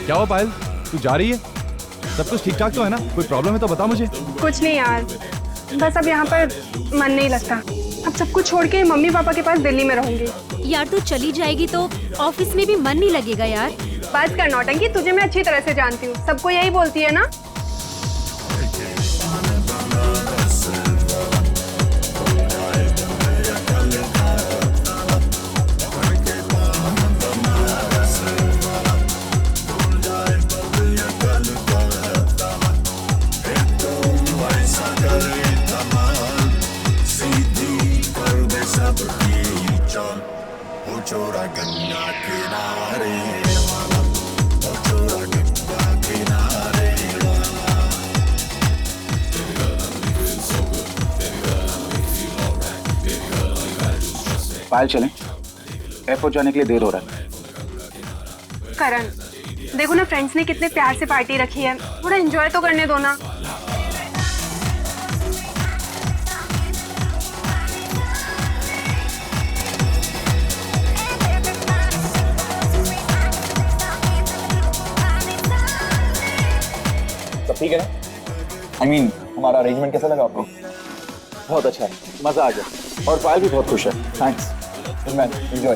क्या हुआ पायल, तू जा रही है? सब कुछ ठीक ठाक तो है ना? कोई प्रॉब्लम है तो बता मुझे। कुछ नहीं यार, बस अब यहाँ पर मन नहीं लगता। अब सब कुछ छोड़ के मम्मी पापा के पास दिल्ली में रहूंगी। यार तू चली जाएगी तो ऑफिस में भी मन नहीं लगेगा यार। बस कर नौटंकी, तुझे मैं अच्छी तरह से जानती हूँ, सबको यही बोलती है ना। पायल चलें, एयरपोर्ट जाने के लिए देर हो रहा है। करण, देखो ना फ्रेंड्स ने कितने प्यार से पार्टी रखी है, थोड़ा एंजॉय तो करने दो ना। सब ठीक है ना? I mean, हमारा अरेंजमेंट कैसा लगा आपको? बहुत अच्छा है, मजा आ गया और पायल भी बहुत खुश है। Thanks man, enjoy.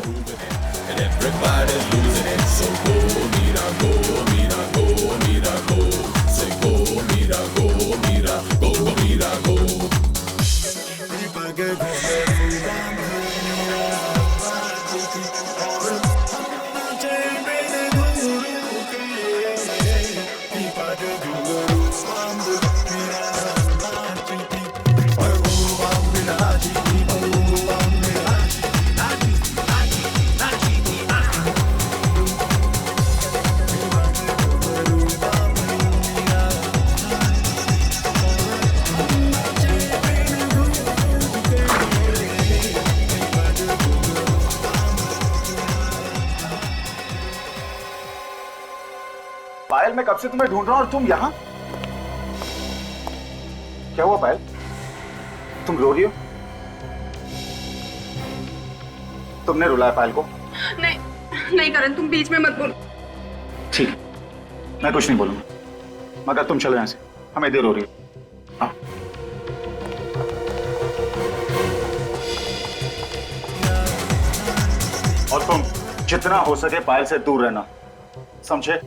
पायल, मैं कब से तुम्हें ढूंढ रहा हूं और तुम यहाँ? क्या हुआ पायल, तुम रो रही हो? तुमने रुलाया पायल को? नहीं नहीं करण, तुम बीच में मत बोलो। ठीक, मैं कुछ नहीं बोलूंगा, मगर तुम चलो यहाँ से, हमें देर हो रही है। हाँ। और तुम जितना हो सके पायल से दूर रहना, समझे?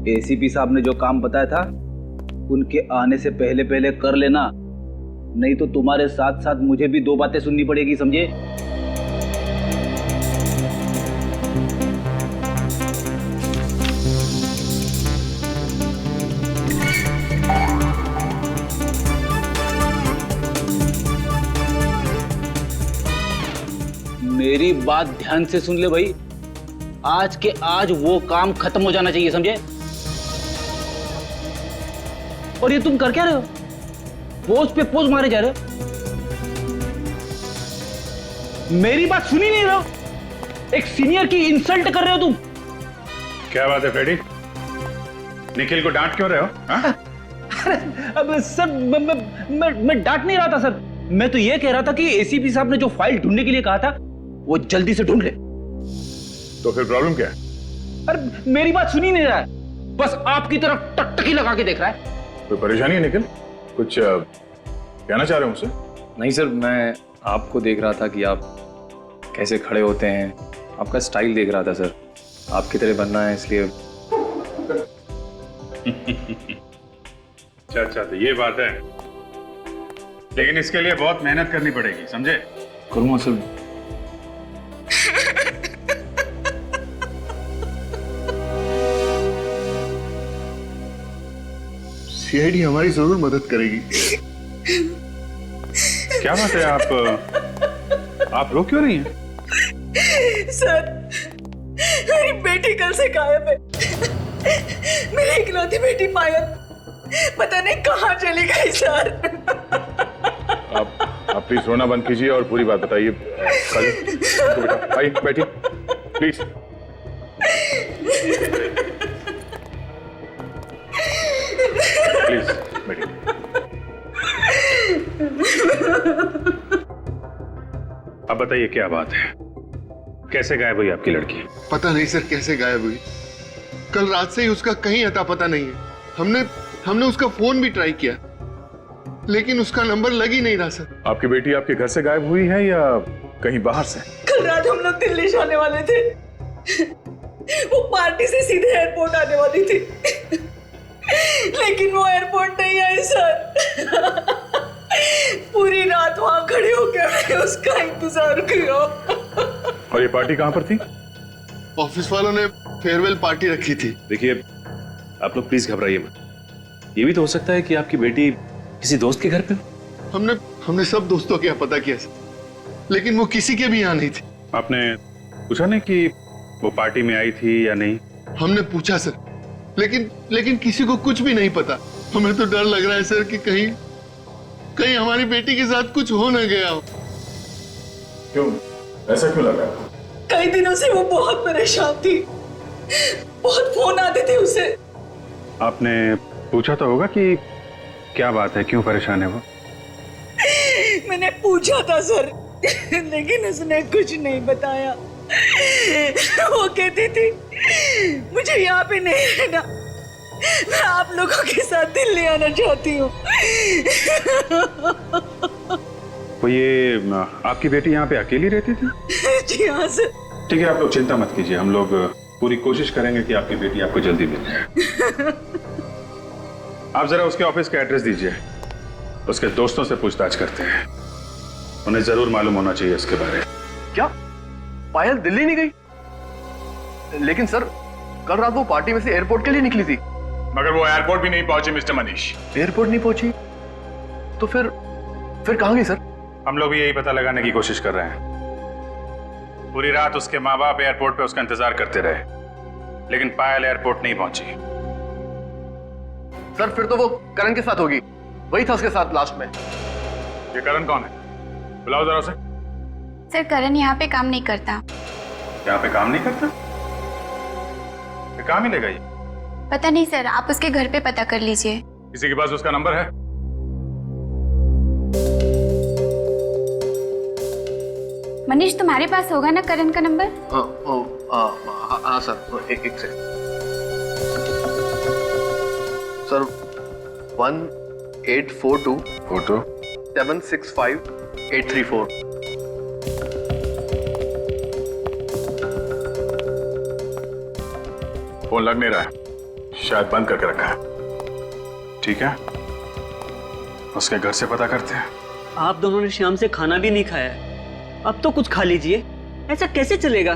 एसीपी साहब ने जो काम बताया था उनके आने से पहले पहले कर लेना, नहीं तो तुम्हारे साथ साथ मुझे भी दो बातें सुननी पड़ेगी, समझे? मेरी बात ध्यान से सुन ले भाई, आज के आज वो काम खत्म हो जाना चाहिए, समझे? और ये तुम कर क्या रहे हो? पोज पे पोज मारे जा रहे हो, मेरी बात सुनी नहीं रहे हो, एक सीनियर की इंसल्ट कर रहे हो तुम। क्या बात है फ्रेडी, निखिल को डांट क्यों रहे हो? अरे अब सर मैं डांट नहीं रहा था सर, मैं तो ये कह रहा था कि एसीपी साहब ने जो फाइल ढूंढने के लिए कहा था वो जल्दी से ढूंढ ले। तो फिर प्रॉब्लम क्या है? अरे मेरी बात सुनी नहीं रहा है, बस आपकी तरफ टकटकी लगा के देख रहा है। कोई परेशानी है निखिल? कुछ कहना चाह रहे हो मुझसे? नहीं सर, मैं आपको देख रहा था कि आप कैसे खड़े होते हैं, आपका स्टाइल देख रहा था सर, आपकी तरह बनना है इसलिए। अच्छा, तो ये बात है, लेकिन इसके लिए बहुत मेहनत करनी पड़ेगी, समझे? करूँगा सर। सीआईडी हमारी जरूर मदद करेगी। क्या बात है, आप रो क्यों रही हैं? सर, मेरी बेटी कल से गायब है। मेरी इकलौती बेटी पायल पता नहीं कहाँ चली गई सर। आप प्लीज रोना बंद कीजिए और पूरी बात बताइए। काजल, तो बेटा आइए बैठिए प्लीज। प्लीज बैठिए। अब बताइए क्या बात है, कैसे गायब हुई आपकी लड़की? पता नहीं सर कैसे गायब हुई। कल रात से ही उसका कहीं अता पता नहीं है। हमने उसका फोन भी ट्राई किया, लेकिन उसका नंबर लग ही नहीं रहा सर। आपकी बेटी आपके घर से गायब हुई है या कहीं बाहर से? कल रात हम लोग दिल्ली जाने वाले थे, वो पार्टी से सीधे एयरपोर्ट आने वाली थी, लेकिन वो एयरपोर्ट नहीं आई सर। पूरी रात वहां खड़े होकर मैंने उसका इंतजार किया। और ये पार्टी कहाँ पर थी? ऑफिस वालों ने फेयरवेल पार्टी रखी थी। देखिए आप लोग प्लीज घबराइए मत, ये भी तो हो सकता है कि आपकी बेटी किसी दोस्त के घर पे हो। हमने सब दोस्तों के यहाँ पता किया सर, लेकिन वो किसी के भी यहाँ नहीं थी। आपने पूछा नहीं कि वो पार्टी में आई थी या नहीं? हमने पूछा सर, लेकिन किसी को कुछ भी नहीं पता। हमें तो डर लग रहा है सर कि कहीं हमारी बेटी के साथ कुछ हो न गया हो। क्यों, ऐसा क्यों लग रहा है? कई दिनों से वो बहुत परेशान थी, बहुत फोन आते थे उसे। आपने पूछा तो होगा कि क्या बात है, क्यों परेशान है वो? मैंने पूछा था सर, लेकिन उसने कुछ नहीं बताया। वो कहती थी मुझे यहाँ पे नहीं रहना, मैं आप लोगों के साथ दिल्ली आना चाहती हूँ। तो ये आपकी बेटी यहाँ पे अकेली रहती थी? जी हाँ सर। ठीक है, आप लोग चिंता मत कीजिए, हम लोग पूरी कोशिश करेंगे कि आपकी बेटी आपको जल्दी मिल जाए। आप जरा उसके ऑफिस का एड्रेस दीजिए, उसके दोस्तों से पूछताछ करते हैं, उन्हें जरूर मालूम होना चाहिए इसके बारे में। क्या पायल दिल्ली नहीं गई? लेकिन सर कल रात वो पार्टी में से एयरपोर्ट के लिए निकली थी। मगर वो एयरपोर्ट भी नहीं पहुंची मिस्टर मनीष। एयरपोर्ट नहीं पहुंची तो फिर कहां गई सर? हम लोग भी यही पता लगाने की कोशिश कर रहे हैं। पूरी रात उसके माँ बाप एयरपोर्ट पे उसका इंतजार करते रहे, लेकिन पायल एयरपोर्ट नहीं पहुंची। सर फिर तो वो करण के साथ होगी, वही था उसके साथ लास्ट में। ये करण कौन है? बुलाओ जरा उसे। सर करण यहाँ पे काम नहीं करता। यहाँ पे काम नहीं करता? कहाँ मिलेगा ये? पता नहीं सर, आप उसके घर पे पता कर लीजिए। किसी के पास उसका नंबर है? मनीष तुम्हारे पास होगा ना करण का नंबर? हाँ सर, एक से सर 1842 765 834। फोन लग नहीं रहा है, शायद बंद करके रखा है। ठीक है, उसके घर से पता करते हैं। आप दोनों ने शाम से खाना भी नहीं खाया है, अब तो कुछ खा लीजिए। ऐसा कैसे चलेगा?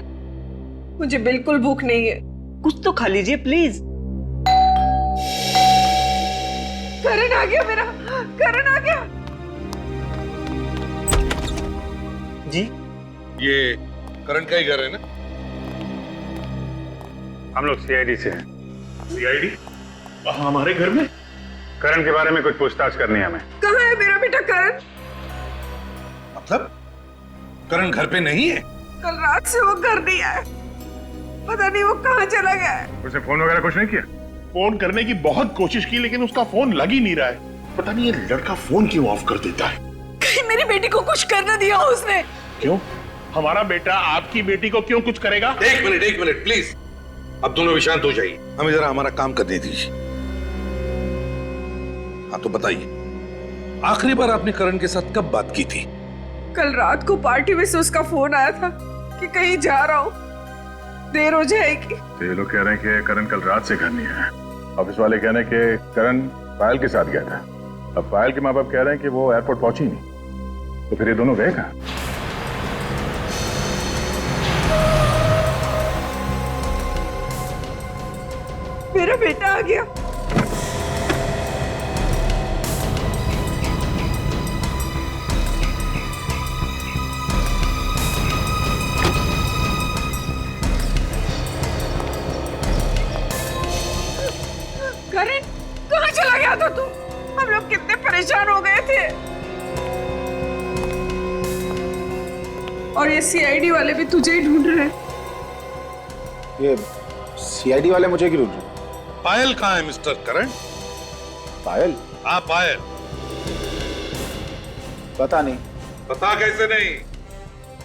मुझे बिल्कुल भूख नहीं है। कुछ तो खा लीजिए प्लीज। करण आ गया मेरा, करण आ गया। जी ये करण का ही घर है ना? हम लोग सीआईडी से हैं। सीआईडी? हमारे घर में? करण के बारे में कुछ पूछताछ करनी है हमें। कहाँ है मेरा बेटा करण? मतलब करण घर पे नहीं है? कल रात से वो घर नहीं आया, पता नहीं वो कहाँ चला गया है। उसने फोन वगैरह कुछ नहीं किया? फोन करने की बहुत कोशिश की, लेकिन उसका फोन लग ही नहीं रहा है। पता नहीं ये लड़का फोन क्यों ऑफ कर देता है। कहीं मेरी बेटी को कुछ कर न दिया उसने। क्यों? हमारा बेटा आपकी बेटी को क्यों कुछ करेगा? एक मिनट प्लीज, अब दोनों भी शांत हो जाइए, हमें जरा हमारा काम करने दीजिए। हाँ तो बताइए, आखिरी बार आपने करण के साथ कब बात की थी? कल रात को पार्टी में से उसका फोन आया था कि कहीं जा रहा हूँ, देर हो जाएगी। तो ये लोग कह रहे हैं कि करण कल रात से घर नहीं आया। ऑफिस वाले कह रहे हैं कि करण पायल के साथ गया था। अब पायल के माँ बाप कह रहे हैं कि वो एयरपोर्ट पहुंची नहीं, तो फिर ये दोनों गए कहाँ? मेरा बेटा आ गया। करण कहाँ चला गया था तू? हम लोग कितने परेशान हो गए थे। और ये सीआईडी वाले भी तुझे ही ढूंढ रहे हैं। ये सीआईडी वाले मुझे क्यों ढूंढ रहे? पायल कहाँ है मिस्टर करण? पायल? हाँ पायल। पता नहीं। पता कैसे नहीं?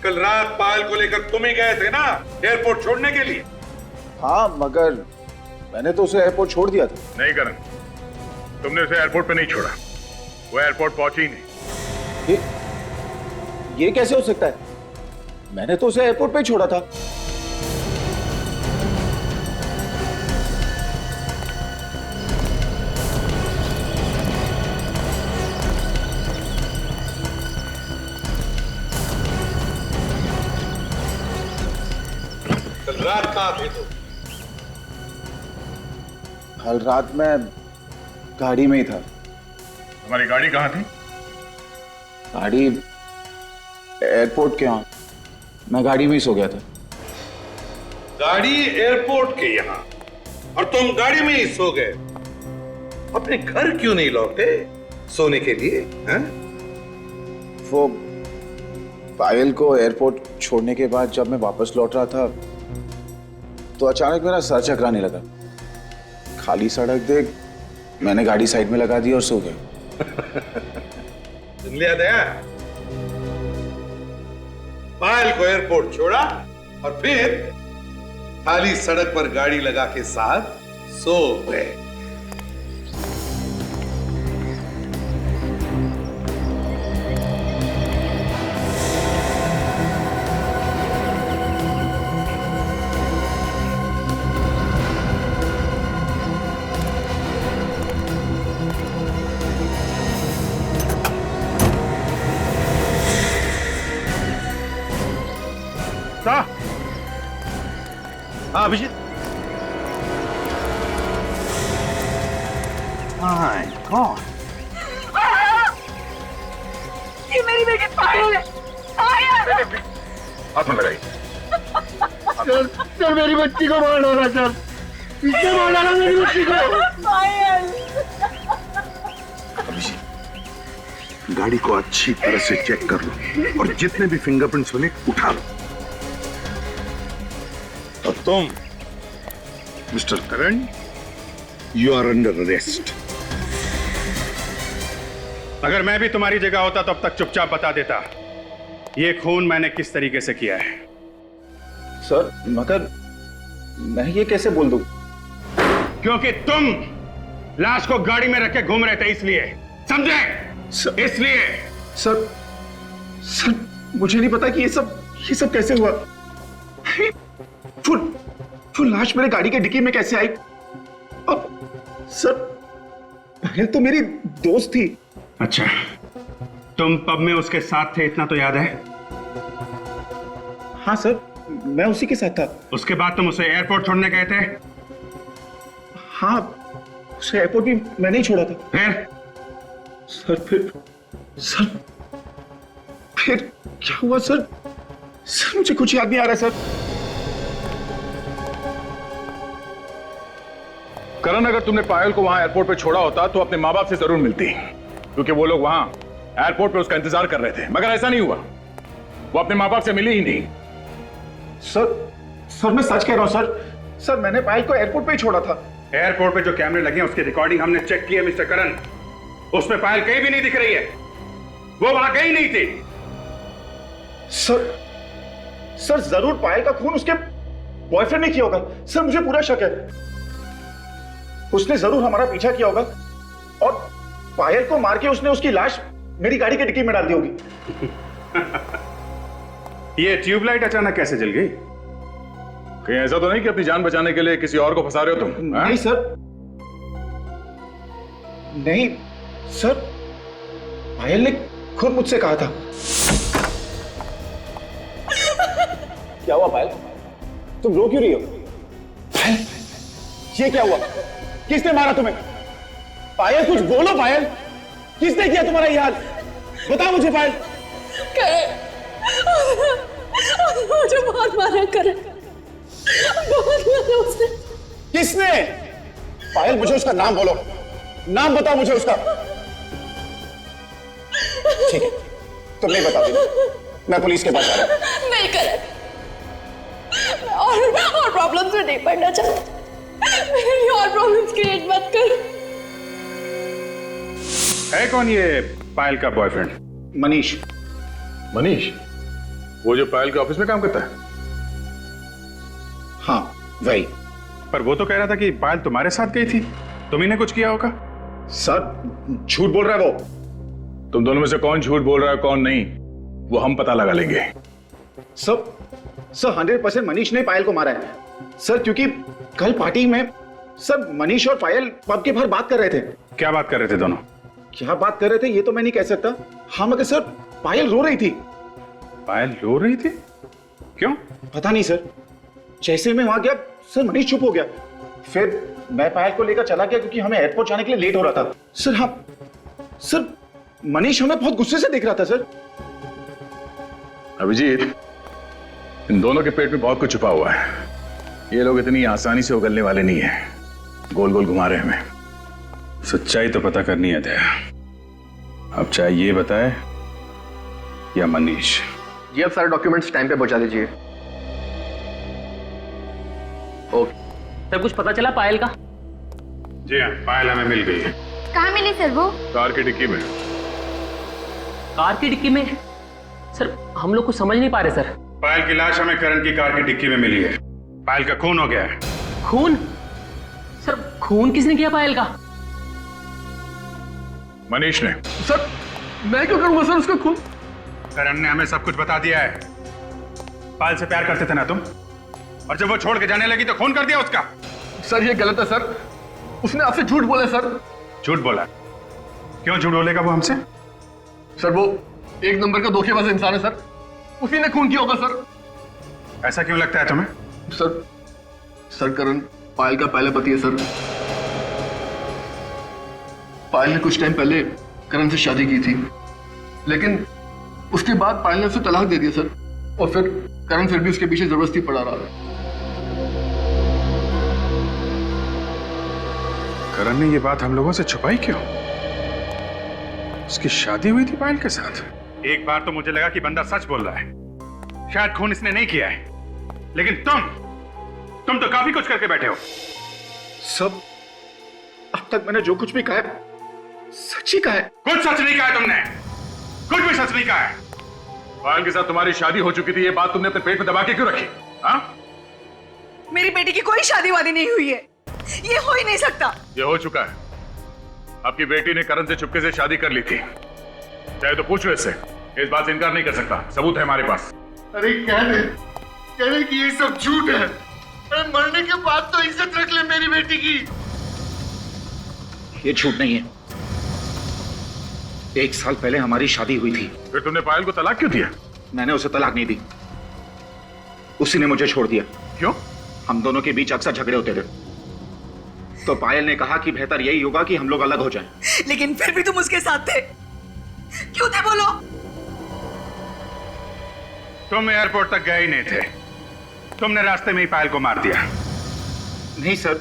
कल रात पायल को लेकर तुम ही गए थे ना एयरपोर्ट छोड़ने के लिए? हाँ मगर मैंने तो उसे एयरपोर्ट छोड़ दिया था। नहीं करण, तुमने उसे एयरपोर्ट पे नहीं छोड़ा, वो एयरपोर्ट पहुंची ही नहीं। ये कैसे हो सकता है? मैंने तो उसे एयरपोर्ट पे ही छोड़ा था। कल रात कहाँ थे तुम? कल रात मैं गाड़ी में ही था। तुम्हारी गाड़ी कहाँ थी? गाड़ी एयरपोर्ट के यहाँ, मैं गाड़ी में ही सो गया था। गाड़ी एयरपोर्ट के यहाँ और तुम गाड़ी में ही सो गए? अपने घर क्यों नहीं लौटे सोने के लिए? हैं? वो पायल को एयरपोर्ट छोड़ने के बाद जब मैं वापस लौट रहा था तो अचानक मेरा सर चकराने लगा। खाली सड़क देख मैंने गाड़ी साइड में लगा दी और सो गया। सुन लिया दया? पायल को एयरपोर्ट छोड़ा और फिर खाली सड़क पर गाड़ी लगा के साथ सो गए। हाँ अभिजीत। माय गॉड, ये मेरी बेटी पायल है। पायल! हाथ में लगाई। सर मेरी बच्ची को मार डाला सर, इसने मार डाला मेरी बच्ची को। पायल! अभिजीत, गाड़ी को अच्छी तरह से चेक कर लो और जितने भी फिंगरप्रिंट्स बने उठा लो। और तुम mister Karan, you are under arrest. अगर मैं भी तुम्हारी जगह होता तो अब तक चुपचाप बता देता ये खून मैंने किस तरीके से किया है। सर मगर मैं ये कैसे बोल दूं? क्योंकि तुम लाश को गाड़ी में रख के घूम रहे थे, इसलिए। समझे? इसलिए। सर मुझे नहीं पता कि ये सब कैसे हुआ। वो लाश मेरे गाड़ी के डिक्की में कैसे आई? और सर पायल तो मेरी दोस्त थी। अच्छा, तुम पब में उसके साथ थे, इतना तो याद है? हाँ सर, मैं उसी के साथ था। उसके बाद तुम उसे एयरपोर्ट छोड़ने गए थे? हाँ, उसे एयरपोर्ट भी मैंने ही छोड़ा था। फिर? फिर क्या हुआ सर? सर मुझे कुछ याद नहीं आ रहा सर। करण, अगर तुमने पायल को वहां एयरपोर्ट पे छोड़ा होता तो अपने माँ बाप से जरूर मिलती, क्योंकि वो लोग वहां एयरपोर्ट पे उसका इंतजार कर रहे थे। मगर ऐसा नहीं हुआ, वो अपने माँ बाप से मिली ही नहीं। सर मैं सच कह रहा हूं सर, मैंने पायल को एयरपोर्ट पे ही छोड़ा था। एयरपोर्ट पे जो कैमरे लगे हैं उसकी रिकॉर्डिंग हमने चेक की है मिस्टर करण, उसमें पायल कहीं भी नहीं दिख रही है, वो वहां गई नहीं थी। सर जरूर पायल का खून उसके बॉयफ्रेंड ने किया होगा। सर मुझे पूरा शक है, उसने जरूर हमारा पीछा किया होगा और पायल को मार के उसने उसकी लाश मेरी गाड़ी के डिक्की में डाल दी होगी। ये ट्यूबलाइट अचानक कैसे जल गई? कहीं ऐसा तो नहीं कि अपनी जान बचाने के लिए किसी और को फंसा रहे हो तुम? नहीं सर, नहीं सर, पायल ने खुद मुझसे कहा था। क्या हुआ पायल? तुम रो क्यों रही हो? पायल, ये क्या हुआ? किसने मारा तुम्हें? पायल कुछ बोलो पायल, किसने किया तुम्हारा ये हाल? बताओ मुझे पायल। मुझे बहुत मारा करे, बहुत मारा उसने। किसने? पायल मुझे उसका नाम बोलो, नाम बताओ मुझे उसका। ठीक है, तुम नहीं बताओ, मैं पुलिस के पास आ रहा हूं। नहीं करण, और प्रॉब्लम्स में नहीं पड़ना चाहती। मेरे लिए और प्रॉब्लम्स क्रिएट मत कर। है कौन ये पायल का बॉयफ्रेंड? मनीष। मनीष, वो जो पायल के ऑफिस में काम करता है? हाँ वही। पर वो तो कह रहा था कि पायल तुम्हारे साथ गई थी, तुम्ही ने कुछ किया होगा। सर झूठ बोल रहा है वो। तुम दोनों में से कौन झूठ बोल रहा है कौन नहीं, वो हम पता लगा लेंगे। सर 100% मनीष ने पायल को मारा है सर, क्योंकि कल पार्टी में सर मनीष और पायल पब के बाहर बात कर रहे थे। क्या बात कर रहे थे दोनों? क्या बात कर रहे थे ये तो मैं नहीं कह सकता। हाँ मगर सर पायल रो रही थी। पायल रो रही थी? क्यों? पता नहीं सर, जैसे मैं वहां गया सर मनीष चुप हो गया। फिर मैं पायल को लेकर चला गया क्योंकि हमें एयरपोर्ट जाने के लिए लेट हो रहा था। सर हाँ सर, मनीष हमें बहुत गुस्से से देख रहा था सर। अभिजीत, इन दोनों के पेट में बहुत कुछ छुपा हुआ है। ये लोग इतनी आसानी से उगलने वाले नहीं है, गोल गोल घुमा रहे हमें। सच्चाई तो पता करनी है दया। अब चाहे ये बताए या मनीष। जी आप सारे डॉक्यूमेंट्स टाइम पे पहुंचा दीजिए। ओके सर, कुछ पता चला पायल का? जी हाँ, पायल हमें मिल गई है। कहाँ मिली सर वो? कार की डिक्की में। कार की डिक्की में? सर हम लोग कुछ समझ नहीं पा रहे सर। पायल की लाश हमें करण की कार की डिक्की में मिली है। पायल का खून हो गया है। खून? सर खून किसने किया पायल का? मनीष ने। सर मैं क्यों करूंगा सर उसका खून? करण ने हमें सब कुछ बता दिया है। पायल से प्यार करते थे ना तुम, और जब वो छोड़ के जाने लगी तो खून कर दिया उसका। सर ये गलत है सर, उसने आपसे झूठ बोला सर। झूठ बोला? क्यों झूठ बोलेगा वो हमसे? सर वो एक नंबर का धोखेबाज इंसान है सर, उसी ने खून किया होगा सर। ऐसा क्यों लगता है तुम्हें? सर करण पायल का पहला पति है सर। पायल ने कुछ टाइम पहले करण से शादी की थी, लेकिन उसके बाद पायल ने उसे तलाक दे दिया सर, और फिर करण फिर भी उसके पीछे जबरदस्ती पड़ा रहा है। करण ने ये बात हम लोगों से छुपाई क्यों? उसकी शादी हुई थी पायल के साथ। एक बार तो मुझे लगा कि बंदा सच बोल रहा है, शायद खून इसने नहीं किया है, लेकिन तुम तो काफी कुछ करके बैठे हो। सब अब तक मैंने जो कुछ भी कहा है सच ही कहा है। कुछ सच नहीं कहा है तुमने, कुछ भी सच नहीं कहा है। पायल के साथ तुम्हारी शादी हो चुकी थी, ये बात तुमने अपने पेट में दबा के क्यों रखी? हाँ? मेरी बेटी की कोई शादी वादी नहीं हुई है, ये हो ही नहीं सकता। ये हो चुका है। आपकी बेटी ने करण से चुपके से शादी कर ली थी, चाहे तो पूछ लो इससे, इस बात से इनकार नहीं कर सकता, सबूत है हमारे पास। अरे कह रहे कि ये सब झूठ है। अरे मरने के बाद तो इज्जत रख ले मेरी बेटी की। ये झूठ नहीं है। 1 साल पहले हमारी शादी हुई थी। फिर तुमने पायल को तलाक क्यों दिया? मैंने उसे तलाक नहीं दी, उसी ने मुझे छोड़ दिया। क्यों? हम दोनों के बीच अक्सर झगड़े होते थे, तो पायल ने कहा कि बेहतर यही होगा कि हम लोग अलग हो जाएं। लेकिन फिर भी तुम उसके साथ थे, क्यों थे बोलो? तुम एयरपोर्ट तक गए ही नहीं थे, तुमने रास्ते में ही पायल को मार दिया। नहीं सर,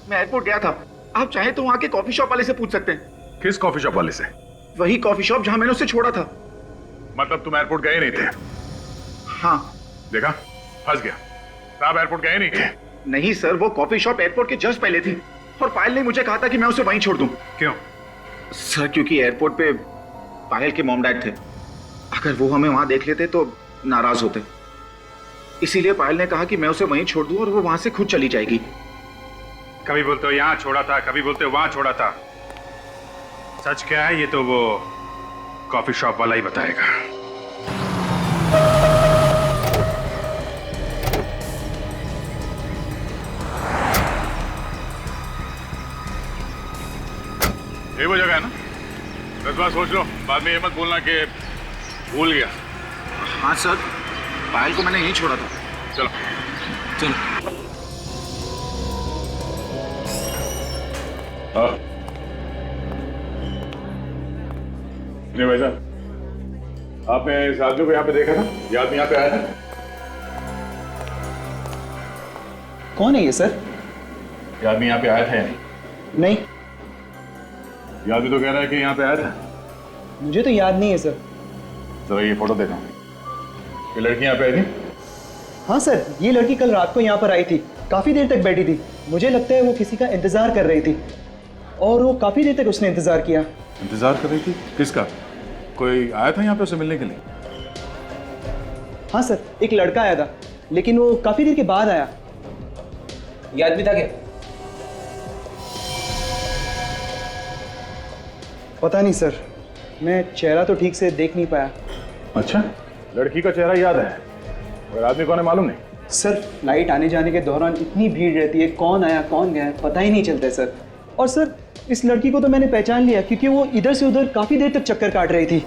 मैं एयरपोर्ट गया था। आप चाहें तो वहां के कॉफी शॉप वाले से पूछ सकते हैं। किस कॉफी शॉप वाले से? वही कॉफी शॉप जहां मैंने उसे छोड़ा था। मतलब तुम एयरपोर्ट गए नहीं थे? हाँ। देखा, फंस गया। साहब एयरपोर्ट गए नहीं थे? नहीं सर, वो कॉफी शॉप एयरपोर्ट के जस्ट पहले थी, और पायल ने मुझे कहा था कि मैं उसे वहीं छोड़ दूं। क्यों? सर क्योंकि एयरपोर्ट पे पायल के मॉम डैड थे, अगर वो हमें वहां देख लेते तो नाराज होते, इसीलिए पायल ने कहा कि मैं उसे वहीं छोड़ दूं और वो वहां से खुद चली जाएगी। कभी बोलते हो यहां छोड़ा था, कभी बोलते हो वहां छोड़ा था। सच क्या है ये तो वो कॉफी शॉप वाला ही बताएगा। ये वो जगह है ना? 10 बार सोच लो, बाद में ये मत बोलना कि भूल गया। हाँ सर, पायल को मैंने यहीं छोड़ा था। चलो चलो। नहीं भाई साहब, आपने इस आदमी को यहाँ पे देखा था? ये आदमी यहाँ पे आया था? कौन है ये सर? ये आदमी यहाँ पे आया था या नहीं? नहीं, ये आदमी तो कह रहा है कि यहाँ पे आया था। मुझे तो याद नहीं है सर। जरा ये फोटो देखो, ये लड़की यहाँ पे आई थी? हाँ सर, ये लड़की कल रात को यहाँ पर आई थी, काफ़ी देर तक बैठी थी। मुझे लगता है वो किसी का इंतज़ार कर रही थी और वो काफ़ी देर तक उसने इंतज़ार किया। इंतजार कर रही थी? किसका? कोई आया था यहाँ पे उसे मिलने के लिए? हाँ सर, एक लड़का आया था, लेकिन वो काफ़ी देर के बाद आया। ये आदमी था क्या? पता नहीं सर, मैं चेहरा तो ठीक से देख नहीं पाया। अच्छा, लड़की का चेहरा याद है और आदमी कौन है मालूम नहीं? सर, फ्लाइट आने जाने के दौरान इतनी भीड़ रहती है, कौन आया कौन गया पता ही नहीं चलता है सर। और सर, इस लड़की को तो मैंने पहचान लिया क्योंकि वो इधर से उधर काफ़ी देर तक चक्कर काट रही थी।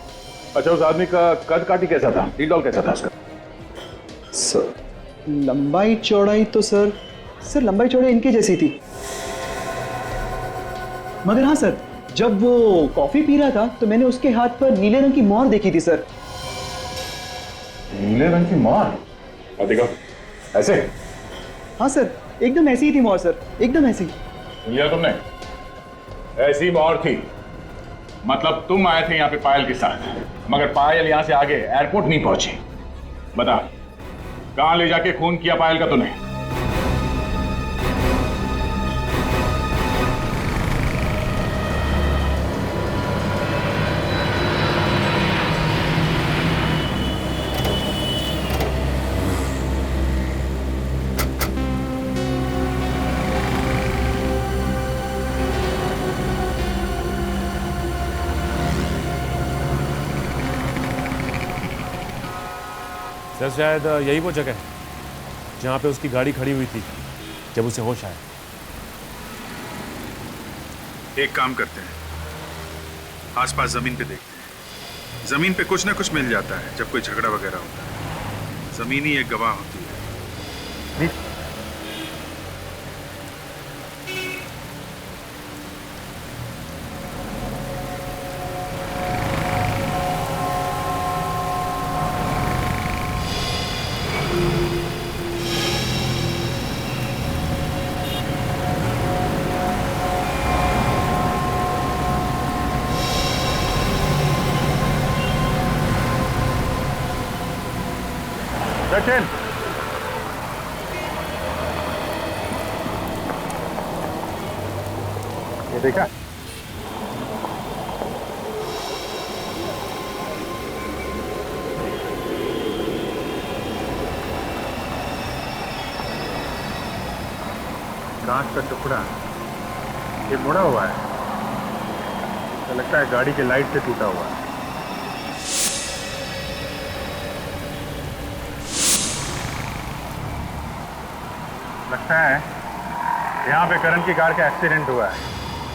अच्छा, उस आदमी का कद काठी कैसा था? डील डॉल कैसा था उसका? सर, लंबाई चौड़ाई तो सर लंबाई चौड़ाई इनकी जैसी थी। मगर हाँ सर, जब वो कॉफी पी रहा था तो मैंने उसके हाथ पर नीले रंग की मोहर देखी थी सर। नीले रंग की मोहर? और देखो, ऐसे? हाँ सर, एकदम ऐसी ही थी मोहर सर, एकदम ऐसी। लिया तुमने? ऐसी मोहर थी मतलब तुम आए थे यहाँ पे पायल के साथ, मगर पायल यहाँ से आगे एयरपोर्ट नहीं पहुंची। बता, कहाँ ले जाके खून किया पायल का तूने? सर, शायद यही वो जगह है जहाँ पे उसकी गाड़ी खड़ी हुई थी जब उसे होश आया। एक काम करते हैं, आसपास जमीन पे देखते हैं। जमीन पे कुछ ना कुछ मिल जाता है जब कोई झगड़ा वगैरह होता है। जमीन ही एक गवाह होती है। सचिन, ये देखा? कांच का टुकड़ा ये मुड़ा हुआ है, तो लगता है गाड़ी की लाइट से टूटा हुआ है। लगता है यहाँ पे करण की कार का एक्सीडेंट हुआ है,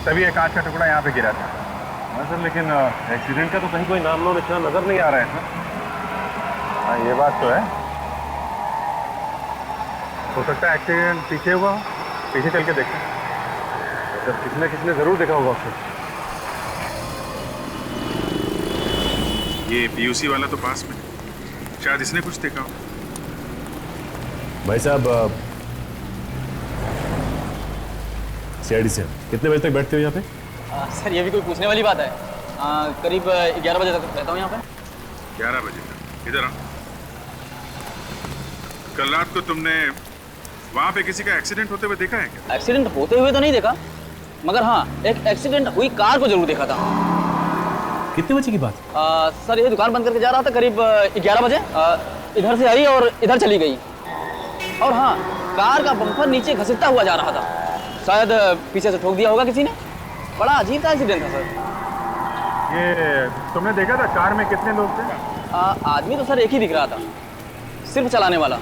तभी ये कांच का टुकड़ा यहाँ पे गिरा था। हाँ सर, लेकिन एक्सीडेंट का तो कहीं कोई नाम लो निशान नजर नहीं आ रहा है सर। हाँ, ये बात तो है। हो सकता है एक्सीडेंट पीछे हुआ हो, पीछे चल के देखते हैं। जब किसने जरूर देखा होगा उसे। ये पीयूसी वाला तो पास में, शायद इसने कुछ देखा हो। भाई साहब, सीआईडी से कितने बजे तक बैठते हो यहाँ पे? सर, ये भी कोई पूछने वाली बात है? करीब 11 बजे तक रहता हूँ यहाँ पे। 11 बजे तक? इधर आ। कल रात को तुमने वहाँ पे किसी का एक्सीडेंट होते हुए देखा है क्या? एक्सीडेंट होते हुए तो नहीं देखा, मगर हाँ, एक एक्सीडेंट हुई कार को जरूर देखा था। कितने बजे की बात? सर, ये दुकान बंद करके जा रहा था करीब 11 बजे। इधर से आई और इधर चली गई। और हाँ, कार का बम्पर नीचे घसीटता हुआ जा रहा था, शायद पीछे से ठोक दिया होगा किसी ने। बड़ा अजीब सा एक्सीडेंट था सर। ये तुमने देखा था कार में कितने लोग थे? आदमी तो सर एक ही दिख रहा था, सिर्फ चलाने वाला।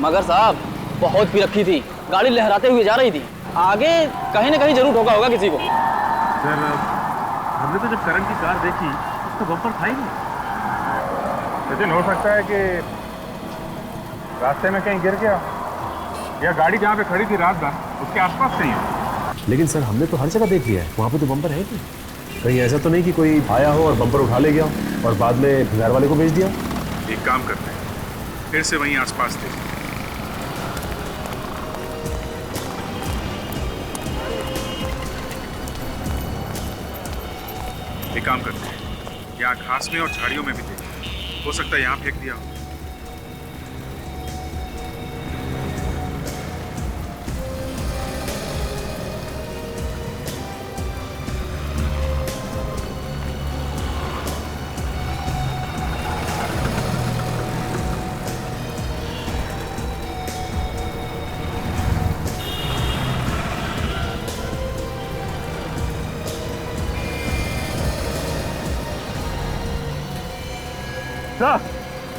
मगर साहब, बहुत पी रखी थी, गाड़ी लहराते हुए जा रही थी। आगे कहीं ना कहीं जरूर ठोका होगा किसी को। सर, हमने तो जब करण की कार देखी उसका बम्पर था ही नहीं। लेकिन हो सकता है कि रास्ते में कहीं गिर गया, या गाड़ी जहाँ पे खड़ी थी रात भर उसके आसपास कहीं है। लेकिन सर, हमने तो हर जगह देख लिया है, वहाँ पे तो बम्पर है नहीं। कहीं ऐसा तो नहीं कि कोई आया हो और बम्पर उठा ले गया हो और बाद में घर वाले को भेज दिया? एक काम करते हैं, फिर से वहीं आसपास देखते हैं। एक काम करते हैं, यहाँ घास में और झाड़ियों में भी देखें, हो सकता है यहाँ फेंक दिया हो।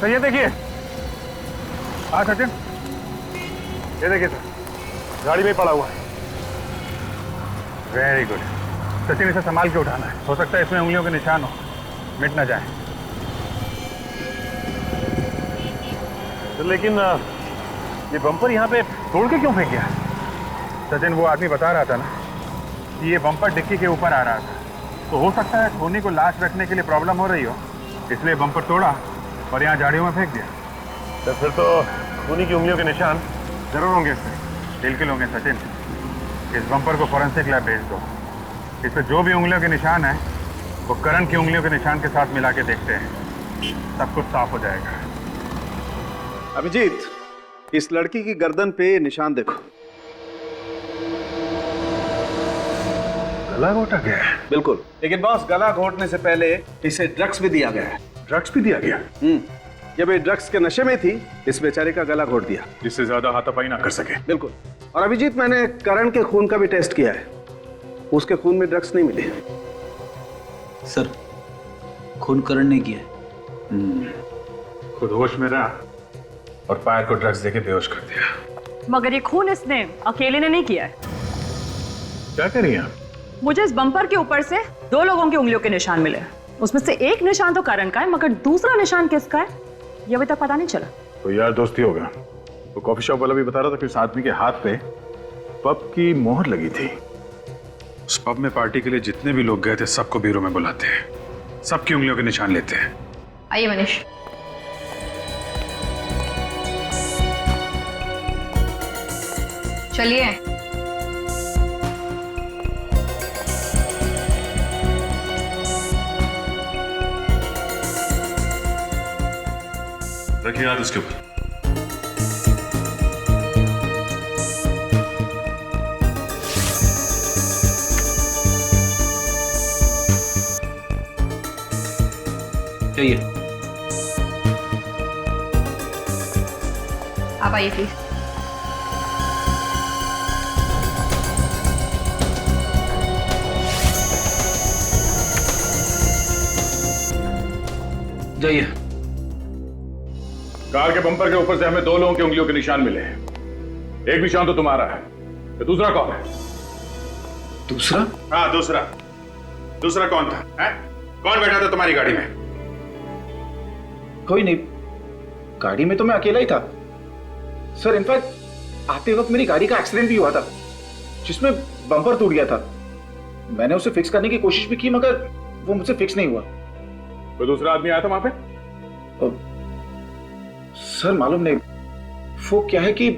सर ये देखिए। हाँ सचिन, ये देखिए सर, गाड़ी में ही पड़ा हुआ है। वेरी गुड सचिन, इसे संभाल के उठाना है। हो सकता है इसमें उंगलियों के निशान हो, मिट ना जाए। तो लेकिन ये बम्पर यहाँ पे तोड़ के क्यों फेंक गया? सचिन, वो आदमी बता रहा था ना कि ये बम्पर डिक्की के ऊपर आ रहा था, तो हो सकता है खूनी को लाश रखने के लिए प्रॉब्लम हो रही हो, इसलिए बम्पर तोड़ा और यहाँ झाड़ियों में फेंक दिया। तो फिर तो खूनी की उंगलियों के निशान जरूर होंगे इसमें। बिल्कुल होंगे सचिन। इस बम्पर को फॉरेंसिक लैब भेज दो। इस पर जो भी उंगलियों के निशान है वो करण की उंगलियों के निशान के साथ मिला के देखते हैं, सब कुछ साफ हो जाएगा। अभिजीत, इस लड़की की गर्दन पे निशान देखो। गला घोटा गया है? बिल्कुल, लेकिन बॉस गला घोटने से पहले इसे ड्रग्स भी दिया गया है। ड्रग्स भी दिया गया? जब ये ड्रग्स के नशे में थी, इस बेचारे का गला घोट दिया, जिससे ज्यादा हाथापाई ना कर सके। बिल्कुल। और अभिजीत, मैंने करण के खून का भी टेस्ट किया है, उसके खून में ड्रग्स नहीं मिले। सर, खून करण ने किया खुद होश में रहा और पायल को ड्रग्स देके बेहोश कर दिया। मगर ये खून इसने अकेले ने नहीं किया है। क्या कर रही हैं आप? मुझे इस बम्पर के ऊपर से 2 लोगों की उंगलियों के निशान मिले। उसमें से एक निशान तो करण का है, मगर दूसरा निशान किसका है ये अभी तक पता नहीं चला। तो यार दोस्ती होगा। वो कॉफी शॉप वाला भी बता रहा था कि उस आदमी के हाथ पे पब की मोहर लगी थी। उस पब में पार्टी के लिए जितने भी लोग गए थे सबको ब्यूरो में बुलाते हैं, सबकी उंगलियों के निशान लेते हैं। आइए मनीष। चलिए। रखिए हाथ उसके ऊपर। चाहिए। आप आइए प्लीज। जाइए। कार के बम्पर के ऊपर से हमें 2 लोगों की उंगलियों के निशान मिले हैं। एक निशान तो तुम्हारा है, तो दूसरा कौन है? दूसरा? हाँ दूसरा। दूसरा कौन था? है? कौन बैठा था तुम्हारी गाड़ी में? कोई नहीं, गाड़ी में तो मैं अकेला ही था सर। इनफैक्ट आते वक्त मेरी गाड़ी का एक्सीडेंट भी हुआ था, जिसमें बम्पर टूट गया था। मैंने उसे फिक्स करने की कोशिश भी की, मगर वो मुझसे फिक्स नहीं हुआ। कोई दूसरा आदमी आया था वहां पे? सर मालूम नहीं, वो क्या है कि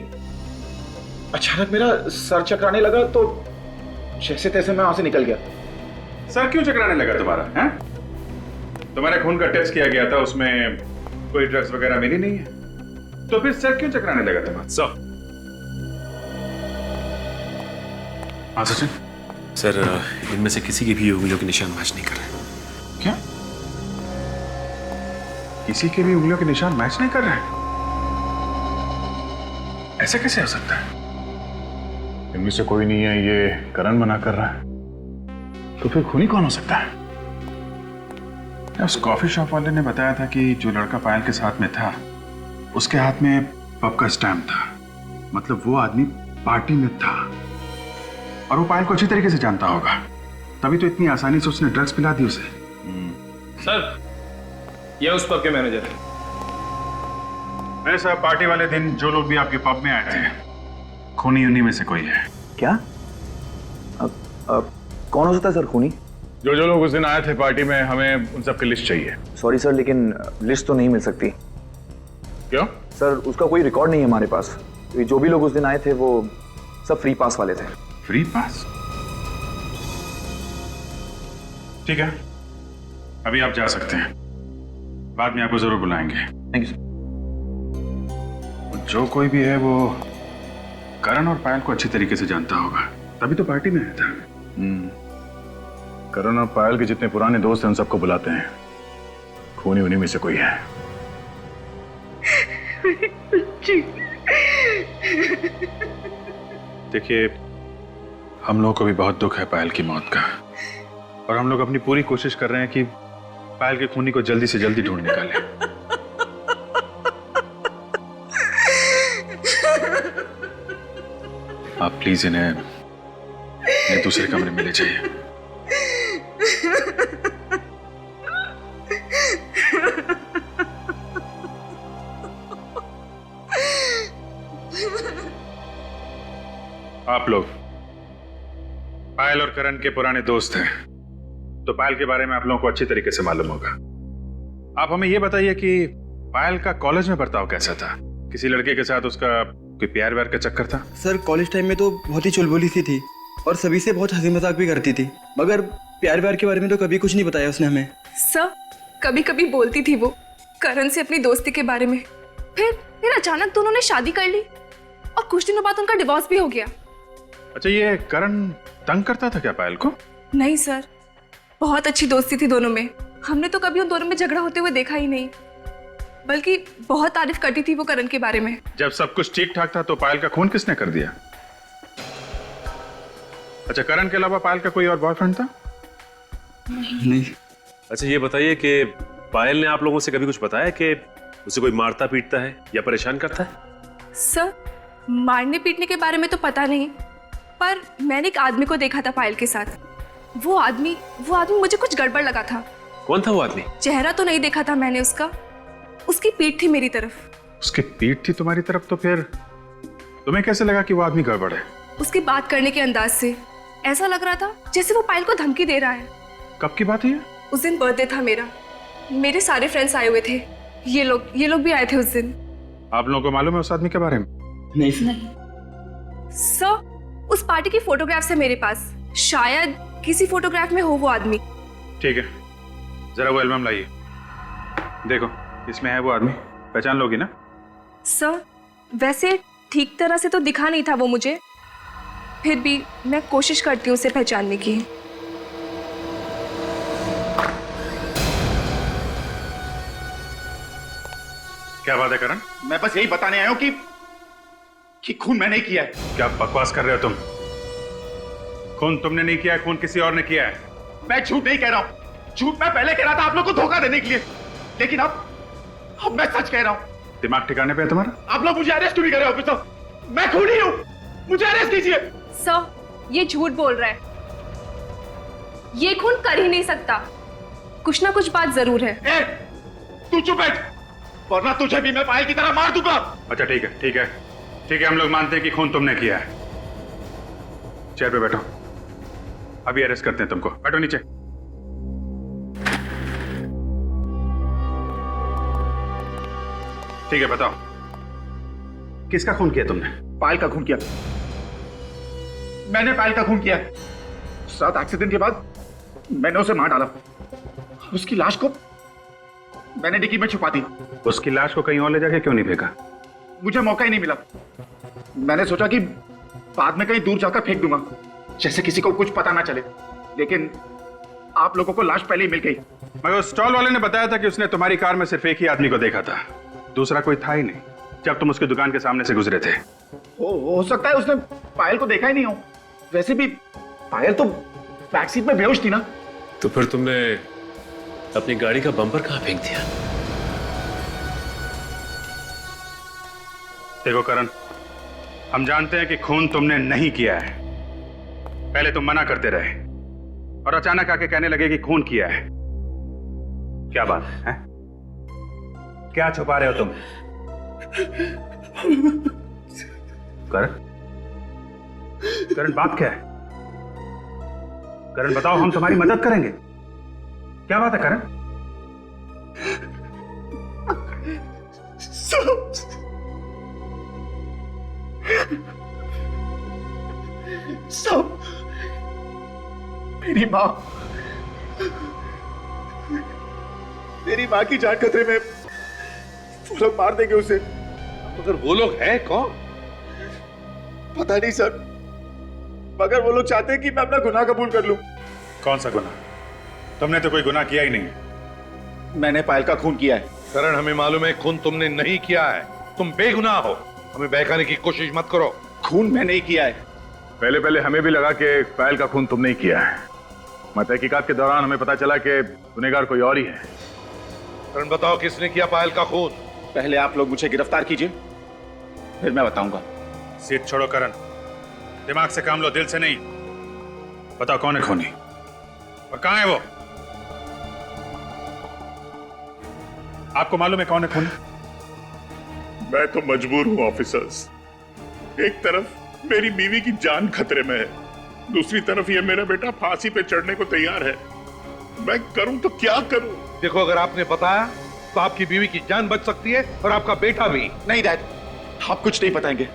अचानक मेरा सर चकराने लगा, तो जैसे तैसे मैं वहां से निकल गया। सर क्यों चकराने लगा तुम्हारा? हैं? तुम्हारे खून का टेस्ट किया गया था, उसमें कोई ड्रग्स वगैरह मिली नहीं है, तो फिर सर क्यों चकराने लगा तुम्हारा? सर। हाँ सचिन। सर, इनमें से किसी की भी उंगलियों के निशान मैच नहीं कर रहे। क्या? किसी के भी उंगलियों के निशान मैच नहीं कर रहे हैं? ऐसे कैसे हो सकता है? इनमें से कोई नहीं है, ये करण मना कर रहा है, तो फिर खूनी कौन हो सकता है? उस कॉफी शॉप वाले ने बताया था कि जो लड़का पायल के साथ में था उसके हाथ में पब का स्टैम्प था, मतलब वो आदमी पार्टी में था और वो पायल को अच्छी तरीके से जानता होगा, तभी तो इतनी आसानी से उसने ड्रग्स पिला दी उसे। सर, ये उस पब के मैनेजर है। मेरे साहब, पार्टी वाले दिन जो लोग भी आपके पब में आए थे, खूनी उन्हीं में से कोई है। क्या? कौन हो सकता है सर खूनी? जो लोग उस दिन आए थे पार्टी में, हमें उन सब की लिस्ट चाहिए। सॉरी सर, लेकिन लिस्ट तो नहीं मिल सकती। क्यों? सर उसका कोई रिकॉर्ड नहीं है हमारे पास। जो भी लोग उस दिन आए थे वो सब फ्री पास वाले थे। Free pass? ठीक है, अभी आप जा सकते हैं, बाद में आपको जरूर बुलाएंगे। Thank you sir. जो कोई भी है वो करण और पायल को अच्छी तरीके से जानता होगा, तभी तो पार्टी में आया था। करण और पायल के जितने पुराने दोस्त हैं उन सबको बुलाते हैं, खूनी उन्हीं में से कोई है। देखिए, हम लोगों को भी बहुत दुख है पायल की मौत का, और हम लोग अपनी पूरी कोशिश कर रहे हैं कि पायल के खूनी को जल्दी से जल्दी ढूंढ निकालें। आप प्लीज इन्हें दूसरे कमरे में ले जाइए। आप लोग पायल और करण के पुराने दोस्त हैं, तो पायल के बारे में आप लोगों को अच्छी तरीके से मालूम होगा। आप हमें यह बताइए कि पायल का कॉलेज में बर्ताव कैसा था? किसी लड़के के साथ उसका कोई प्यार व्यार का चक्कर था? सर कॉलेज टाइम में तो बहुत ही चुलबुली सी थी और सभी से बहुत हंसी मजाक भी करती थी, मगर प्यार व्यार के बारे में तो कभी कुछ नहीं बताया उसने हमें। सर कभी कभी बोलती थी वो करण से अपनी दोस्ती के बारे में, फिर अचानक दोनों ने शादी कर ली और कुछ दिनों बाद उनका डिवोर्स भी हो गया। अच्छा, ये करण तंग करता था क्या पायल को? नहीं सर, बहुत अच्छी दोस्ती थी दोनों में। हमने तो कभी उन दोनों में झगड़ा होते हुए देखा ही नहीं, बल्कि बहुत तारीफ करती थी वो करण के बारे में। जब सब कुछ ठीक ठाक था तो पायल का खून किसने कर दिया? अच्छा, करण के अलावा पायल का कोई और बॉयफ्रेंड था? नहीं। अच्छा ये बताइए कि पायल ने आप लोगों से कभी कुछ बताया कि उसे कोई मारता पीटता है या परेशान करता है? सर मारने पीटने के बारे में तो पता नहीं, पर मैंने एक आदमी को देखा था पायल के साथ। वो आदमी मुझे कुछ गड़बड़ लगा था। कौन था वो आदमी? चेहरा तो नहीं देखा था मैंने उसका, उसकी पीठ थी मेरी तरफ। उसकी पीठ थी तुम्हारी तरफ? तो फिर तुम्हें कैसे लगा कि वो आदमी गड़बड़ है? उसकी बात करने के अंदाज से ऐसा लग रहा था जैसे वो पायल को धमकी दे रहा है। कब की बात है ये? उस दिन बर्थडे था मेरा, मेरे सारे फ्रेंड्स आए हुए थे, ये लोग भी आए थे उस दिन। आप लोगों को मालूम है उस आदमी के बारे में? नहीं सर, उस पार्टी की फोटोग्राफ्स है मेरे पास, शायद किसी फोटोग्राफ में हो वो आदमी। ठीक है, जरा वो एल्बम लाइए, देखो इसमें है वो आदमी, पहचान लोगी ना? सर वैसे ठीक तरह से तो दिखा नहीं था वो मुझे, फिर भी मैं कोशिश करती हूँ उसे पहचानने की। क्या बात है करण? मैं बस यही बताने आया हूं कि खून मैंने किया है। क्या बकवास कर रहे हो तुम? खून तुमने नहीं किया है, खून किसी और ने किया है। मैं झूठ नहीं कह रहा हूं, झूठ मैं पहले कह रहा था आप लोग को धोखा देने के लिए, लेकिन अब मैं सच कह रहा हूं। दिमाग ठिकाने पे है तुम्हारा? आप लोग मुझे अरेस्ट क्यों नहीं कर रहे ऑफिसर? मैं खूनी हूं, मुझे अरेस्ट कीजिए। सर ये झूठ बोल रहा है, ये खून कर ही नहीं सकता, कुछ ना कुछ बात जरूर है। तू चुप बैठ, वरना तुझे भी मैं पायल की तरह मार दूंगा। अच्छा ठीक है ठीक है ठीक है, हम लोग मानते हैं कि खून तुमने किया है। चेयर पे बैठो, अभी अरेस्ट करते हैं तुमको। बैठो नीचे। ठीक है, बताओ किसका खून किया तुमने? पायल का खून किया, मैंने पायल का खून किया। उस रात एक्सीडेंट के बाद मैंने उसे मार डाला, उसकी लाश को मैंने डिक्की में छुपा दी। उसकी लाश को कहीं और ले जाके क्यों नहीं फेंका? मुझे मौका ही नहीं मिला। मैंने सोचा कि बाद में कहीं दूर जाकर फेंक दूंगा, जैसे किसी को कुछ पता ना चले, लेकिन आप लोगों को लाश पहले ही मिल गई। मगर स्टॉल वाले ने बताया था कि उसने तुम्हारी कार में सिर्फ एक ही आदमी को देखा था, दूसरा कोई था ही नहीं जब तुम उसकी दुकान के सामने से गुजरे थे। हो सकता है उसने पायल को देखा ही नहीं हो। वैसे भी पायल तो बैक सीट में बेहोश थी ना। तो फिर तुमने अपनी गाड़ी का बम्पर कहां फेंक दिया? देखो करण, हम जानते हैं कि खून तुमने नहीं किया है। पहले तुम मना करते रहे और अचानक आके कहने लगे कि खून किया है। क्या बात है? क्या छुपा रहे हो तुम? करण बात क्या है? करण बताओ, हम तुम्हारी मदद करेंगे। क्या बात है करण? सब मेरी माँ की जान खतरे में, वो लोग मार देंगे उसे। मगर वो लोग हैं कौन? पता नहीं सर, मगर वो लोग चाहते हैं कि मैं अपना गुनाह कबूल कर लूं। कौन सा गुनाह? तुमने तो कोई गुनाह किया ही नहीं। मैंने पायल का खून किया है। करण हमें मालूम है खून तुमने नहीं किया है, तुम बेगुनाह हो। हमें बहकाने की कोशिश मत करो। खून मैंने ही किया है। पहले पहले हमें भी लगा कि पायल का खून तुमने ही किया है, मगर तहकीकात के दौरान हमें पता चला कि गुनहगार कोई और ही है। करण बताओ किसने किया पायल का खून? पहले आप लोग मुझे गिरफ्तार कीजिए, फिर मैं बताऊंगा। सीट छोड़ो करण, दिमाग से काम लो, दिल से नहीं। बताओ कौन है खूनी और कहां है वो? आपको मालूम है कौन है खूनी? मैं तो मजबूर हूं ऑफिसर्स। एक तरफ मेरी बीवी की जान खतरे में है, दूसरी तरफ ये मेरा बेटा फांसी पे चढ़ने को तैयार है। मैं करूं तो क्या करूं? देखो, अगर आपने बताया तो आपकी बीवी की जान बच सकती है और आपका बेटा भी। नहीं डैड, आप कुछ नहीं बताएंगे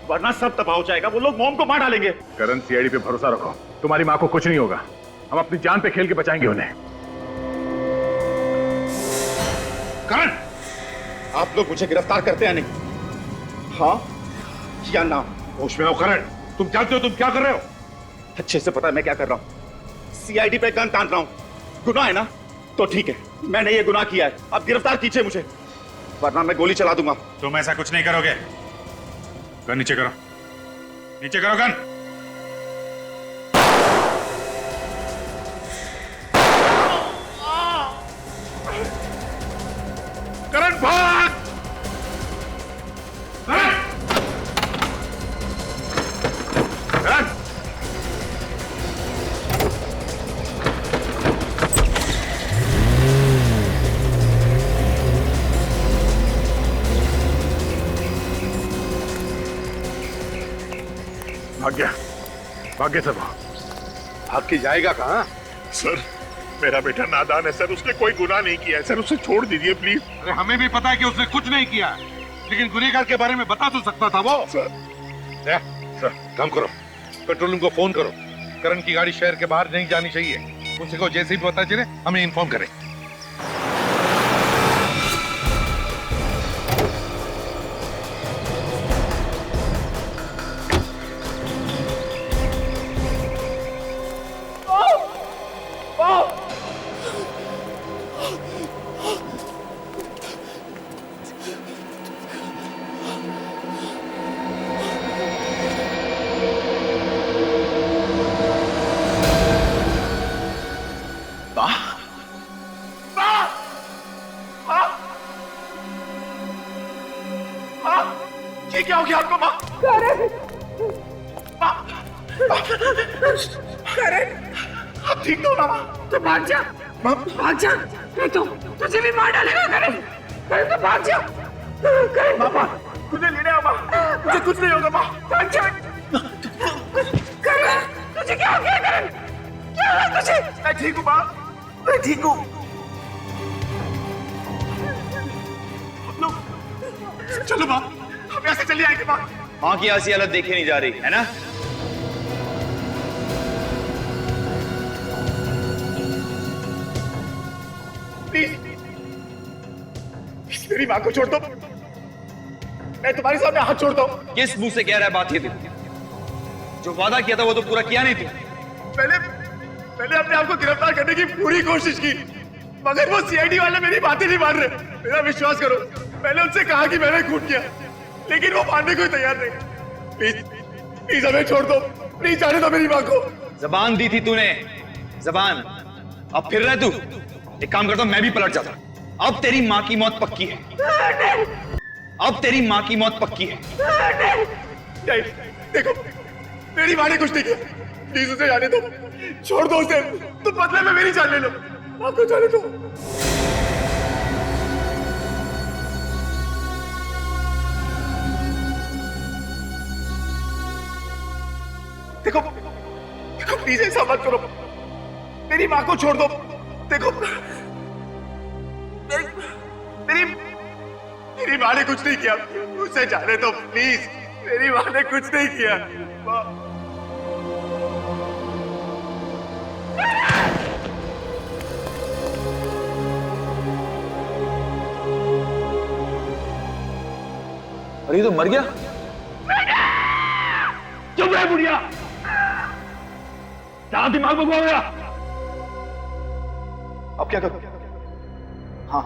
वरना सब तबाह हो जाएगा। वो लोग मॉम को मार डालेंगे। करण, सीआईडी पे भरोसा रखो, तुम्हारी माँ को कुछ नहीं होगा। हम अपनी जान पे खेल के बचाएंगे उन्हें। करण, आप लोग मुझे गिरफ्तार करते हैं नहीं? हाँ या ना? होश में हो करण, तुम जानते हो तुम क्या कर रहे हो? अच्छे से पता है मैं क्या कर रहा हूँ। सीआईडी पे गन तान रहा हूँ। गुनाह है ना? तो ठीक है, मैंने ये गुनाह किया है। अब गिरफ्तार कीजिए मुझे, वरना मैं गोली चला दूंगा। तुम ऐसा कुछ नहीं करोगे। गन नीचे करो, नीचे करो गन। करण भाग! करण! करण! भाग गया सर। भाग के जाएगा कहाँ? सर, मेरा बेटा नादान है सर, उसने कोई गुनाह नहीं किया है सर, उसे छोड़ दीजिए प्लीज। अरे हमें भी पता है कि उसने कुछ नहीं किया, लेकिन गुनहगार के बारे में बता तो सकता था वो। सर, काम करो, पेट्रोल रूम को फोन करो। करण की गाड़ी शहर के बाहर नहीं जानी चाहिए। उसी को जैसे ही पता चले हमें इन्फॉर्म करें। ये क्या हो गया आपको माँ? करण, आप ठीक तो हो ना माँ? तो भाग जा, भाग जा, नहीं तो तुझे भी मार डालेगा। करण, करण तो भाग जा। करण, माँ मुझे लेने आओ माँ, मुझे कुछ नहीं होगा माँ। भाग जा। करण, तुझे क्या हो गया? करण, क्या हुआ तुझे? मैं ठीक हूँ माँ, मैं ठीक हूँ। चलो माँ, हम यहाँ से चले आएंगे माँ। माँ की ऐसी हालत देखी नहीं जा रही है ना? प्लीज मेरी माँ को छोड़ दो, मैं तुम्हारे सामने हाथ छोड़ता हूँ। किस मुंह से कह रहा है बात ये तू? जो वादा किया था वो तो पूरा किया नहीं तू। मैंने अपने आप को गिरफ्तार करने की पूरी कोशिश की, मगर वो सीआईडी वाले मेरी बातें नहीं मान रहे। मेरा विश्वास करो, मैंने उनसे कहा कि मैंने खून किया, लेकिन वो मानने को तैयार नहीं। प्लीज प्लीज हमें छोड़ दो, प्लीज जाने दो मेरी माँ को। जबान दी थी तूने, जबान। अब फिर रहे तू। एक काम करता हूं, मैं भी पलट जाता। अब तेरी माँ की मौत पक्की है। अब तेरी माँ की मौत पक्की है। नहीं, देखो मेरी माँ ने कुछ नहीं किया, प्लीज उसे जाने दो, छोड़ दो उसे। तुम बदले में मेरी जान ले लो, माँ को जाने दो। देखो देखो प्लीज ऐसा मत करो, मेरी माँ को छोड़ दो। देखो मेरी माँ ने कुछ नहीं किया, उसे जाने दो प्लीज। मेरी माँ ने कुछ नहीं किया। अरे ये तो मर गया। चुप रहे बुढ़िया, क्या दिमाग में घुमा गया? अब क्या करूं? हाँ,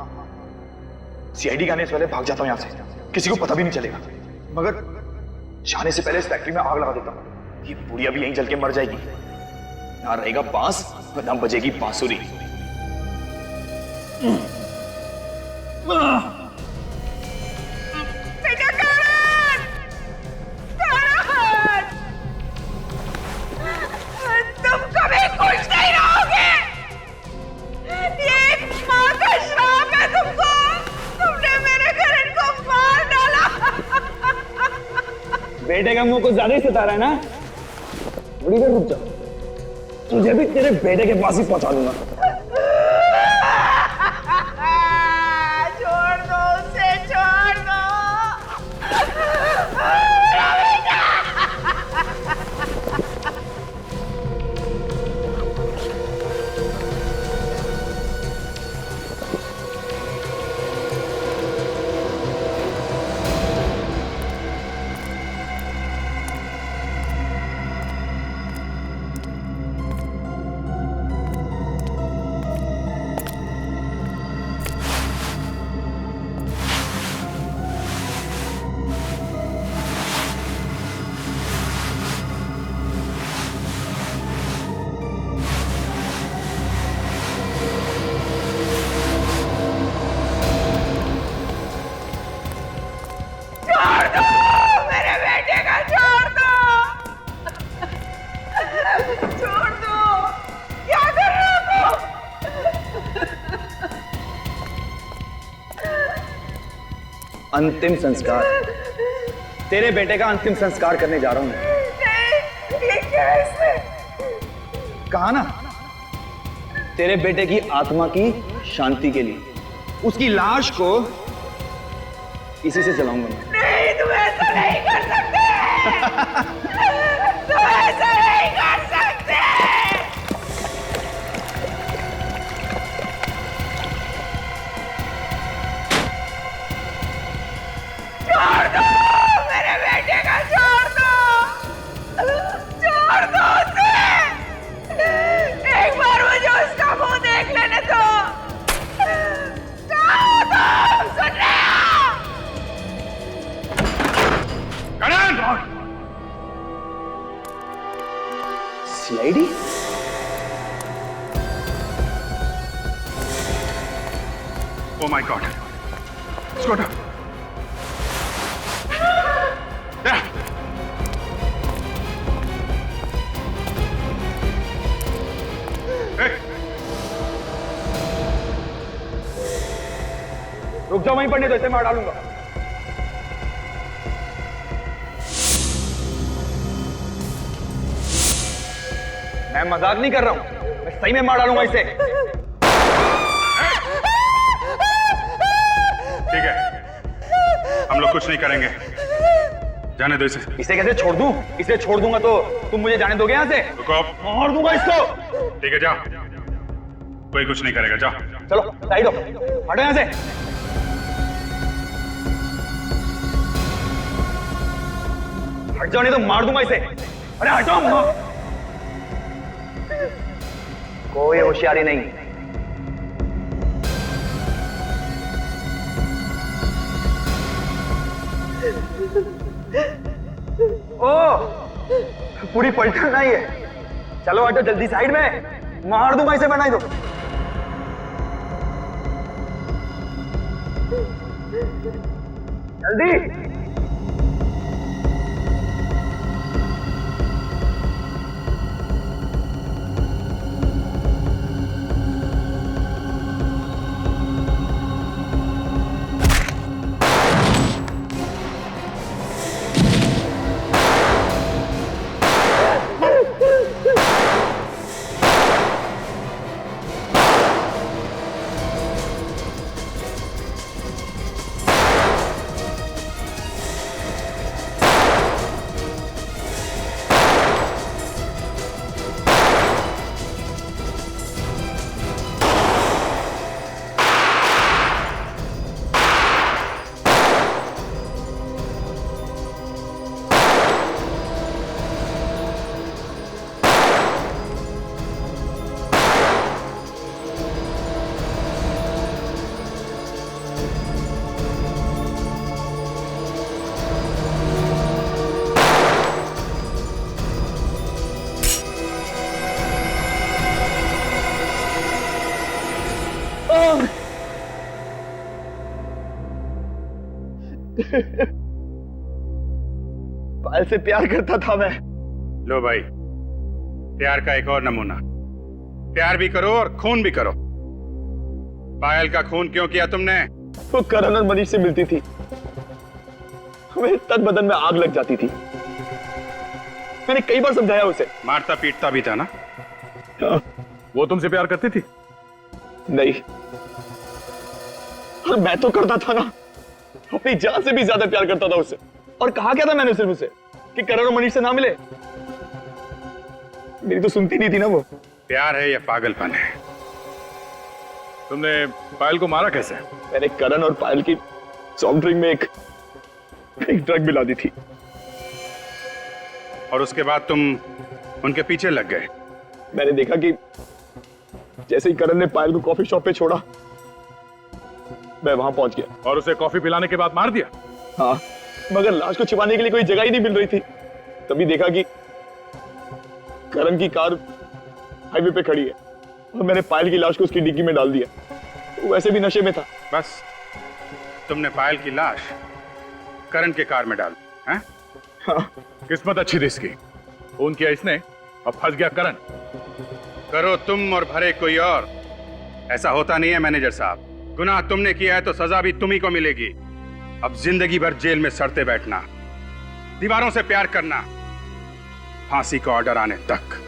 सीआईडी के आने से पहले भाग जाता हूं यहां से, किसी को पता भी नहीं चलेगा। मगर जाने से पहले इस फैक्ट्री में आग लगा देता हूं। ये बुढ़िया भी यहीं जल के मर जाएगी। ना रहेगा बांस, ना बजेगी बांसुरी। बेटा करण! बेटे का मुंह कुछ ज्यादा ही सता रहा है ना? थोड़ी देर रुक जा, तुझे भी तेरे बेटे के पास ही पहुंचा दूंगा। छोड़ दो उसे, छोड़ दो। अंतिम संस्कार, तेरे बेटे का अंतिम संस्कार करने जा रहा हूं मैं। कहा ना, तेरे बेटे की आत्मा की शांति के लिए उसकी लाश को इसी से जलाऊंगा मैं। नहीं, तुम ऐसा नहीं कर सकते। तुम ऐसा नहीं कर सकते। छोड़ दो मेरे बेटे का, छोड़ दो, छोड़ दो उसे। एक बार मुझे उसका मुंह देख लेने दो। छोड़ दो, सुन रहे हो? करण! CID? Oh my God! Scooter! रुक जाओ, वहीं पड़ने दो, इसे मार डालूंगा। मैं मजाक नहीं कर रहा हूं, मैं सही में मार डालूंगा इसे। ठीक है, हम लोग कुछ नहीं करेंगे, जाने दो इसे। इसे कैसे छोड़ दूं? इसे छोड़ दूंगा तो तुम मुझे जाने दोगे यहाँ से? रुको, मार दूंगा इसको। ठीक है, जाओ, कोई कुछ नहीं करेगा, जाओ। चलो साइड हो, हटो यहाँ से। हट जाओ नहीं तो मार दूंगा इसे। अरे हटो, कोई होशियारी नहीं। ओ, पूरी पलटन नहीं है। चलो हटो जल्दी साइड में, मार दूंगा इसे, बनाई दो। जल्दी। पायल से प्यार करता था मैं। लो भाई, प्यार का एक और नमूना। प्यार भी करो और खून भी करो। पायल का खून क्यों किया तुमने? वो करण और मनीष से मिलती थी, मेरे तन बदन में आग लग जाती थी। मैंने कई बार समझाया उसे। मारता पीटता भी था ना? वो तुमसे प्यार करती थी? नहीं, और मैं तो करता था ना, अपनी जान से भी ज्यादा प्यार करता था उससे। और कहा क्या था मैंने सिर्फ उसे कि करण और मनीष से ना मिले। मेरी तो सुनती नहीं थी ना वो। प्यार है या पागलपन है? तुमने पायल को मारा कैसे? मैंने करण और पायल की सॉफ्ट ड्रिंक में एक ड्रग मिला दी थी। और उसके बाद तुम उनके पीछे लग गए? मैंने देखा कि जैसे ही करण ने पायल को कॉफी शॉप पे छोड़ा, मैं वहां पहुंच गया। और उसे कॉफी पिलाने के बाद मार दिया? हाँ, मगर लाश को छिपाने के लिए कोई जगह ही नहीं मिल रही थी। तभी देखा कि करण की कार हाईवे पे खड़ी है और मैंने पायल की लाश को उसकी डिग्गी में डाल दिया। वो वैसे भी नशे में था। बस तुमने पायल की लाश करण के कार में डाल दी, हैं? हाँ। किस्मत अच्छी थी इसकी, फोन किया इसने, अब फंस गया करण। करो तुम और भरे कोई और, ऐसा होता नहीं है मैनेजर साहब। गुनाह तुमने किया है तो सजा भी तुम्ही को मिलेगी। अब जिंदगी भर जेल में सड़ते बैठना, दीवारों से प्यार करना, फांसी का ऑर्डर आने तक।